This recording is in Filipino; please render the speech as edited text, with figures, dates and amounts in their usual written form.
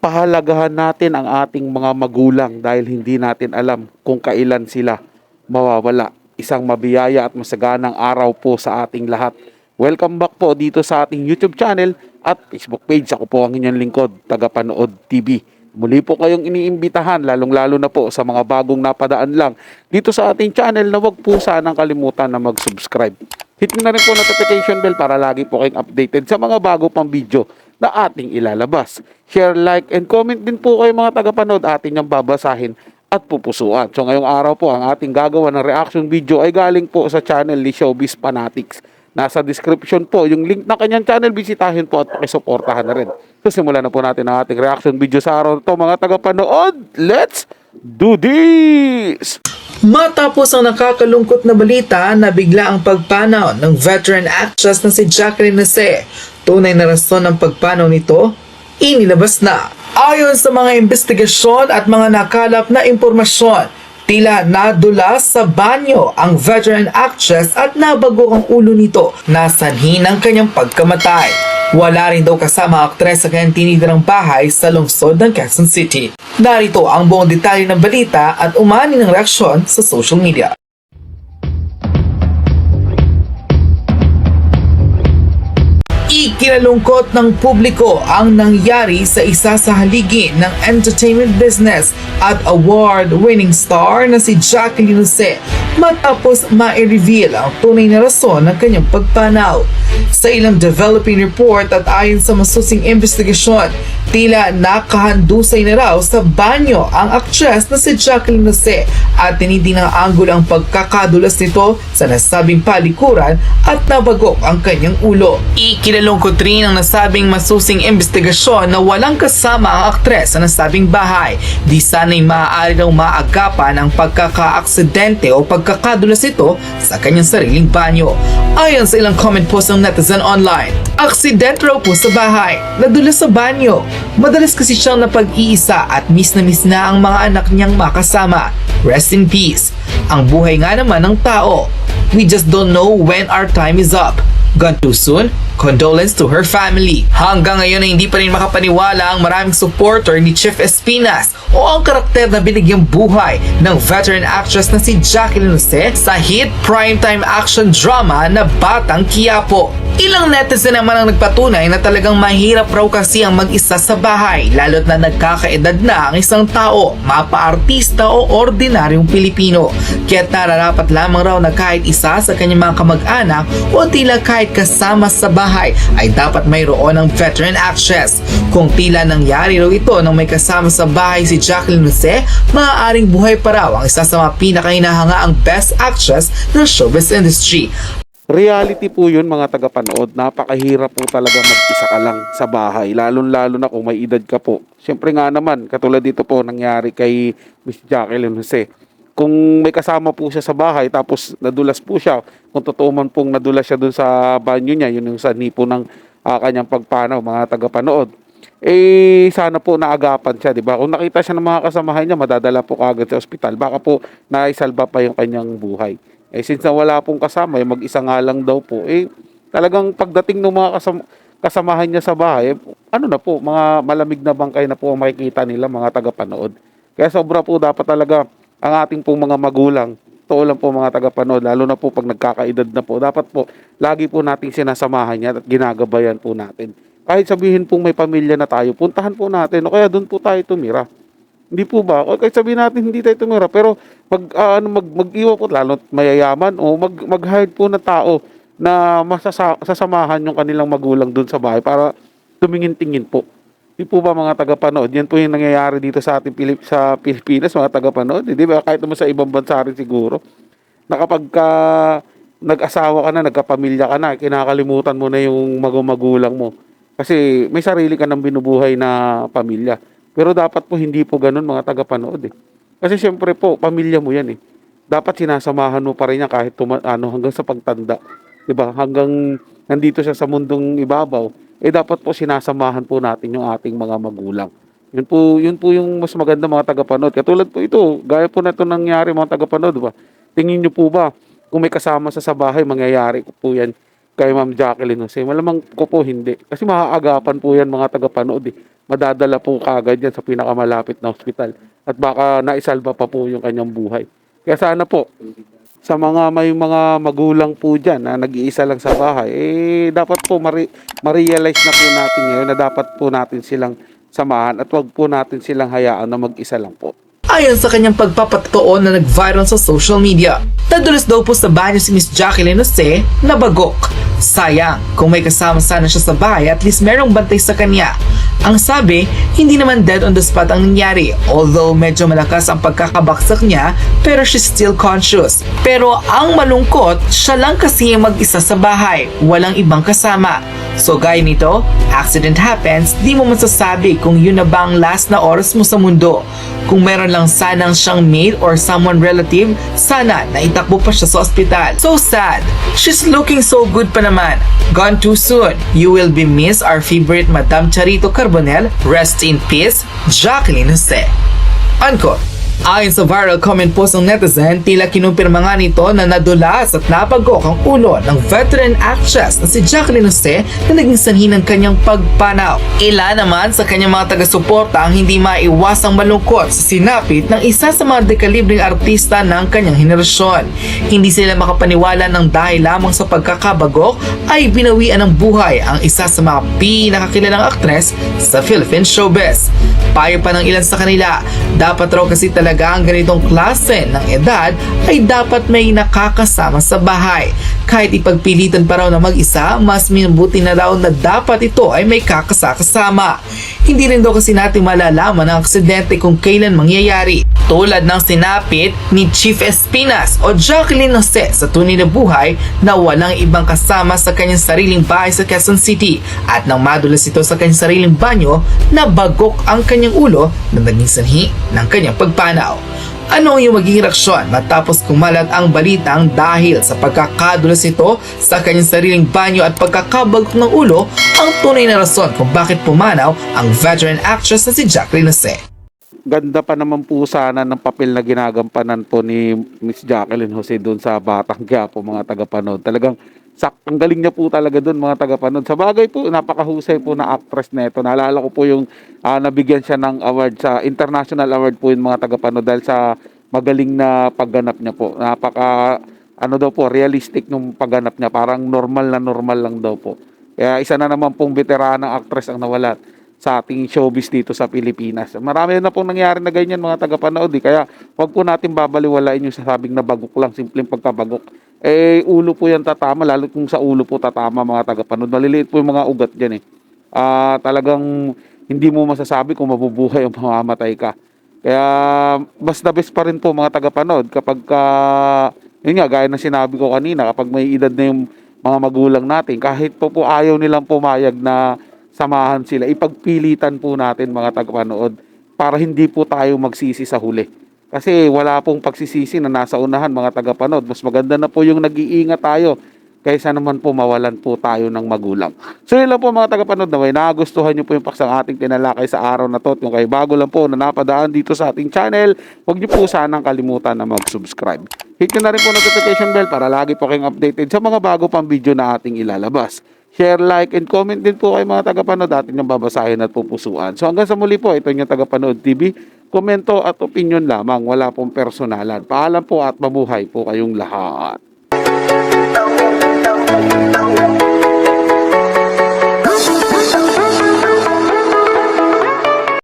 pahalagahan natin ang ating mga magulang dahil hindi natin alam kung kailan sila mawawala. Isang mabiyaya at masaganang araw po sa ating lahat. Welcome back po dito sa ating YouTube channel at Facebook page. Ako po ang inyong lingkod, Tagapanood TV. Muli po kayong iniimbitahan, lalong-lalo na po sa mga bagong napadaan lang dito sa ating channel na wag po sanang kalimutan na mag-subscribe. Hit nyo na rin po notification bell para lagi po kayong updated sa mga bago pang video na ating ilalabas. Share, like, and comment din po kayo mga tagapanood, ating niyang babasahin at pupusuan. So ngayong araw po, ang ating gagawa ng reaction video ay galing po sa channel ni Showbiz Fanatics. Nasa description po yung link na kanyang channel, bisitahin po at pakisuportahan na rin. So simulan na po natin ang ating reaction video sa araw na ito mga tagapanood. Let's do this! Matapos ang nakakalungkot na balita na bigla ang pagpanaw ng veteran actress na si Jacqueline Jose, tunay na rason ng pagpanaw nito, inilabas na. Ayon sa mga investigasyon at mga nakalap na impormasyon, tila nadulas sa banyo ang veteran actress at nabago ang ulo nito na sanhi ng kanyang pagkamatay. Wala rin daw kasama ang aktres sa kanyang tinitirang bahay sa lungsod ng Quezon City. Narito ang buong detalye ng balita at umani ng reaksyon sa social media. Ikinalungkot ng publiko ang nangyari sa isa sa haligi ng entertainment business at award-winning star na si Jacqueline Jose matapos ma-reveal ang tunay na rason ng kanyang pagpanaw. Sa ilang developing report at ayon sa masusing investigasyon, tila nakahandusay na raw sa banyo ang aktres na si Jacqueline Jose at tinitingnan ang anggulo ang pagkakadulas nito sa nasabing palikuran at nabagok ang kanyang ulo. Ikinalungkot rin ang nasabing masusing investigasyon na walang kasama ang aktres sa nasabing bahay. Di sana'y maaari daw maagapan ang pagkakaaksidente o pagkakadulas ito sa kanyang sariling banyo. Ayon sa ilang comment post ng netizen online, aksidente raw po sa bahay, nadulas sa banyo. Madalas kasi siyang napag-iisa at miss na ang mga anak niyang makasama. Rest in peace. Ang buhay nga naman ng tao. We just don't know when our time is up. Gone too soon? Condolence to her family. Hanggang ngayon ay hindi pa rin makapaniwala ang maraming supporter ni Chief Espinas o ang karakter na binigyang buhay ng veteran actress na si Jacqueline Jose sa hit primetime action drama na Batang Quiapo. Ilang netizen naman ang nagpatunay na talagang mahirap raw kasi ang mag-isa sa bahay lalo't na nagkakaedad na ang isang tao, mapa-artista o ordinaryong Pilipino. Kaya't nararapat lamang raw na kahit isa sa kanyang mga kamag-anak o tila kahit kasama sa bahay ay dapat mayroon ng veteran actress. Kung tila nangyari raw ito nang may kasama sa bahay si Jacqueline Jose, maaaring buhay pa raw ang isa sa mga pinakahinahangaang best actress ng showbiz industry. Reality po yun mga tagapanood, napakahirap po talaga mag-isa ka lang sa bahay, lalong-lalo na kung may edad ka po. Siyempre nga naman, katulad dito po nangyari kay Miss Jacqueline Jose. Kung may kasama po siya sa bahay tapos nadulas po siya, kung totoo man pong nadulas siya dun sa banyo niya, yun yung sanhi po ng kanyang pagpanaw mga tagapanood. Eh sana po naagapan siya, di ba? Kung nakita siya ng mga kasamahan niya, madadala po kagad sa ospital. Baka po naisalba pa yung kanyang buhay. Eh since na wala pong kasama, mag-isa nga lang daw po, eh talagang pagdating ng mga kasamahan niya sa bahay, ano na po, mga malamig na bangkay na po ang makikita nila mga tagapanood. Kaya sobra po dapat talaga ang ating pong mga magulang, totoo lang po mga tagapanood, lalo na po pag nagkakaedad na po, dapat po lagi po nating sinasamahan niya at ginagabayan po natin. Kahit sabihin pong may pamilya na tayo, puntahan po natin o kaya doon po tayo tumira. Hindi po ba? O kahit sabihin natin hindi tayo tumira, pero mag-iwan po, lalo mayayaman o mag-hire po na tao na sasamahan yung kanilang magulang doon sa bahay para tumingin-tingin po. Di po ba mga tagapanood? Yan po yung nangyayari dito sa ating sa Pilipinas, mga tagapanood. Di ba? Kahit naman sa ibang bansa rin siguro. Na kapag nag-asawa ka na, nagkapamilya ka na, kinakalimutan mo na yung magulang mo. Kasi may sarili ka ng binubuhay na pamilya. Pero dapat po hindi po ganun mga tagapanood eh. Kasi syempre po, pamilya mo yan eh. Dapat sinasamahan mo pa rin yan kahit hanggang sa pagtanda. Diba? Hanggang nandito siya sa mundong ibabaw, eh dapat po sinasamahan po natin yung ating mga magulang. Yun po yung mas maganda mga tagapanood. Katulad po ito, gaya po na ito nangyari mga tagapanood. Diba? Tingin nyo po ba, kung may kasama sa bahay, mangyayari po yan kay Ma'am Jacqueline Jose? Malamang ko po hindi. Kasi maaagapan po yan mga tagapanood eh. madadala po kagad yan sa pinakamalapit na ospital. At baka naisalba pa po yung kanyang buhay. Kaya sana po, sa mga may mga magulang po dyan na nag-iisa lang sa bahay, dapat po ma-realize na po natin ngayon na dapat po natin silang samahan at wag po natin silang hayaan na mag-isa lang po. Ayon sa kanyang pagpapatotoo na nag-viral sa social media, nadulas daw po sa banyo si Miss Jacqueline Jose na bagok. Sayang, kung may kasama sana siya sa bahay, at least merong bantay sa kanya. Ang sabi, hindi naman dead on the spot ang nangyari, although medyo malakas ang pagkakabaksak niya, pero she's still conscious. Pero ang malungkot, siya lang kasi yung mag-isa sa bahay, walang ibang kasama. So gaya nito, accident happens, di mo masasabi kung yun na ba ang last na oras mo sa mundo. Kung meron lang sanang siyang maid or someone relative, sana naitakbo pa siya sa ospital. So sad. She's looking so good pa naman. Gone too soon. You will be missed, our favorite Madam Charito Carbonell. Rest in peace, Jacqueline Jose. Unquote. Ayon sa viral comment post ng netizen, tila kinumpirma nga nito na nadulas at napagok ang ulo ng veteran actress na si Jacqueline Jose na naging sanhi ng kanyang pagpanaw. Ila naman sa kanyang mga taga-suporta ang hindi maiwasang malungkot sa sinapit ng isa sa mga dekalibreng artista ng kanyang henerasyon. Hindi sila makapaniwala ng dahil lamang sa pagkakabagok ay binawian ng buhay ang isa sa mga pinakakilalang aktres sa Philippine showbiz. Payo pa ng ilan sa kanila, dapat raw kasi talaga ang ganitong klase ng edad ay dapat may nakakasama sa bahay. Kahit ipagpilitan pa raw na mag-isa, mas mabuti na raw na dapat ito ay may kakasama. Hindi rin daw kasi natin malalaman ang aksidente kung kailan mangyayari. Tulad ng sinapit ni Chief Espinas o Jacqueline Jose sa tunay na buhay na walang ibang kasama sa kanyang sariling bahay sa Quezon City, at nang madulas ito sa kanyang sariling banyo, nabagok ang kanyang ulo na naging sanhi ng kanyang pagpanaw. Ano ang iyong magiging reaksyon matapos kumalat ang balitang dahil sa pagkakadulas ito sa kanyang sariling banyo at pagkakabagok ng ulo ang tunay na rason kung bakit pumanaw ang veteran actress na si Jacqueline Jose? Ganda pa naman po sana ng papel na ginagampanan po ni Miss Jacqueline Jose doon sa Batang Quiapo, mga tagapanood. Talagang ang galing niya po talaga doon, mga tagapanood. Sa bagay po, napakahusay po na actress na ito. Naalala ko po yung nabigyan siya ng award, sa international award po yung mga tagapanood dahil sa magaling na pagganap niya po. Daw po, realistic nung pagganap niya. Parang normal lang daw po. Kaya isa na naman pong veteranang actress ang nawala sa ating showbiz dito sa Pilipinas. Marami na pong nangyari na ganyan, mga tagapanood. Kaya wag po natin babaliwalain yung sasabing na bagok lang, simpleng pagkabagok. Ulo po yan tatama, lalo kung sa ulo po tatama, mga tagapanood. Maliliit po yung mga ugat dyan talagang hindi mo masasabi kung mabubuhay o mamamatay ka. Kaya mas the best pa rin po, mga tagapanood, kapag yun nga, gaya na sinabi ko kanina, kapag may edad na yung mga magulang natin, kahit po ayaw nilang pumayag na samahan sila, ipagpilitan po natin, mga tagapanood, para hindi po tayo magsisi sa huli. Kasi wala pong pagsisisi na nasa unahan, mga tagapanood. Mas maganda na po yung nag-iingat tayo kaysa naman po mawalan po tayo ng magulang. So yun lang po, mga tagapanood, na may nagustuhan nyo po yung paksang ating tinalakay sa araw na to. Kung kayo bago lang po na napadaan dito sa ating channel, huwag nyo po sanang kalimutan na mag-subscribe. Hit nyo na rin po notification bell para lagi po kayong updated sa mga bago pang video na ating ilalabas. Share, like, and comment din po kayo, mga tagapanood, atin yung babasahin at pupusuan. So hanggang sa muli po, ito yung Tagapanood TV. Komento at opinion lamang, wala pong personalan. Paalam po at mabuhay po kayong lahat.